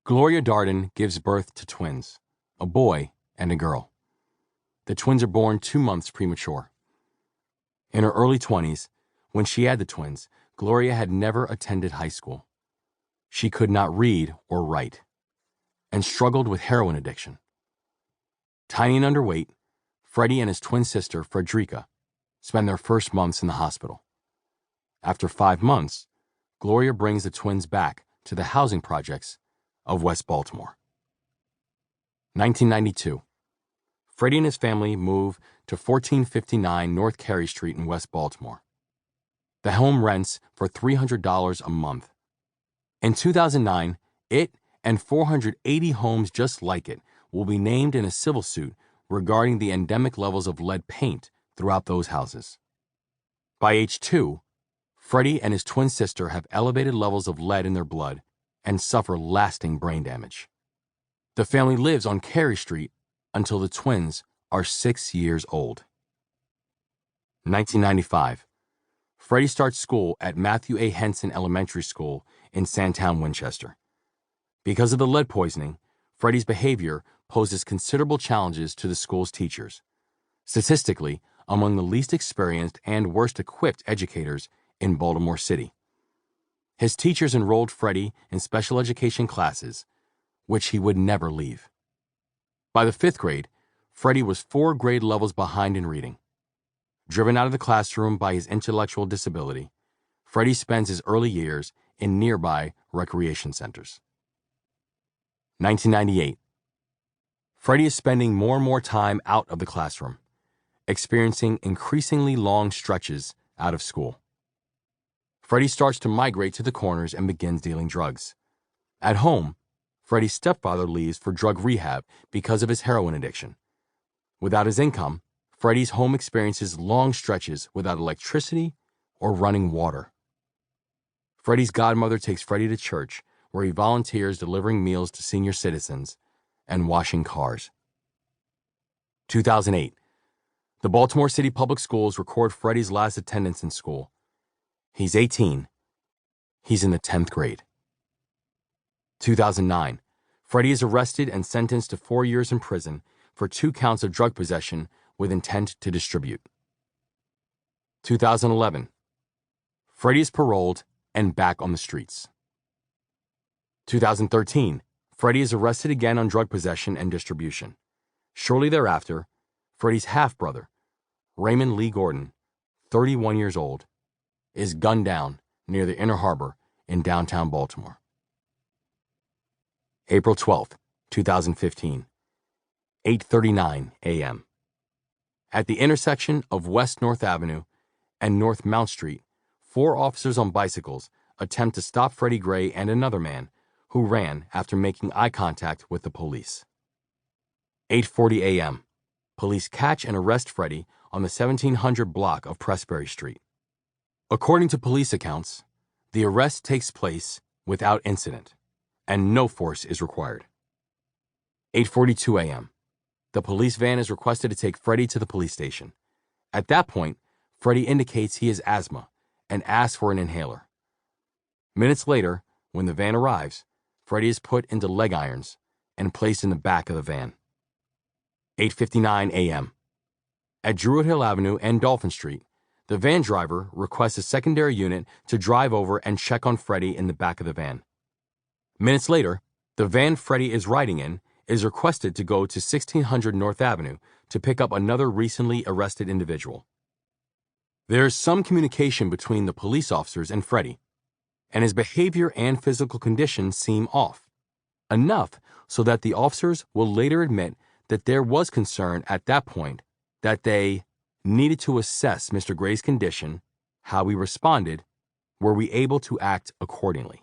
Gloria Darden gives birth to twins, a boy and a girl. The twins are born 2 months premature. In her early 20s, when she had the twins, Gloria had never attended high school. She could not read or write, and struggled with heroin addiction. Tiny and underweight, Freddie and his twin sister, Frederica, spend their first months in the hospital. After 5 months, Gloria brings the twins back to the housing projects of West Baltimore. 1992. Freddie and his family move to 1459 North Carey Street in West Baltimore. The home rents for $300 a month. In 2009, it and 480 homes just like it will be named in a civil suit regarding the endemic levels of lead paint throughout those houses. By age 2, Freddie and his twin sister have elevated levels of lead in their blood and suffer lasting brain damage. The family lives on Carey Street until the twins are 6 years old. 1995. Freddie starts school at Matthew A. Henson Elementary School in Sandtown, Winchester. Because of the lead poisoning, Freddie's behavior poses considerable challenges to the school's teachers, statistically among the least experienced and worst equipped educators in Baltimore City. His teachers enrolled Freddie in special education classes, which he would never leave. By the 5th grade, Freddie was 4 grade levels behind in reading. Driven out of the classroom by his intellectual disability, Freddie spends his early years in nearby recreation centers. 1998. Freddie is spending more and more time out of the classroom, experiencing increasingly long stretches out of school. Freddie starts to migrate to the corners and begins dealing drugs. At home, Freddie's stepfather leaves for drug rehab because of his heroin addiction. Without his income, Freddie's home experiences long stretches without electricity or running water. Freddie's godmother takes Freddie to church, where he volunteers delivering meals to senior citizens and washing cars. 2008. The Baltimore City Public Schools record Freddie's last attendance in school. He's 18. He's in the 10th grade. 2009. Freddie is arrested and sentenced to 4 years in prison for 2 counts of drug possession with intent to distribute. 2011. Freddie is paroled and back on the streets. 2013. Freddie is arrested again on drug possession and distribution. Shortly thereafter, Freddie's half-brother, Raymond Lee Gordon, 31 years old, is gunned down near the Inner Harbor in downtown Baltimore. April 12, 2015, 8:39 a.m. At the intersection of West North Avenue and North Mount Street, 4 officers on bicycles attempt to stop Freddie Gray and another man who ran after making eye contact with the police. 8:40 a.m. Police catch and arrest Freddie on the 1700 block of Pressbury Street. According to police accounts, the arrest takes place without incident, and no force is required. 8:42 a.m. The police van is requested to take Freddie to the police station. At that point, Freddie indicates he has asthma and asks for an inhaler. Minutes later, when the van arrives, Freddie is put into leg irons and placed in the back of the van. 8:59 a.m. At Druid Hill Avenue and Dolphin Street, the van driver requests a secondary unit to drive over and check on Freddie in the back of the van. Minutes later, the van Freddie is riding in is requested to go to 1600 North Avenue to pick up another recently arrested individual. There is some communication between the police officers and Freddie, and his behavior and physical condition seem off, enough so that the officers will later admit that there was concern at that point that they needed to assess Mr. Gray's condition, how we responded, were we able to act accordingly.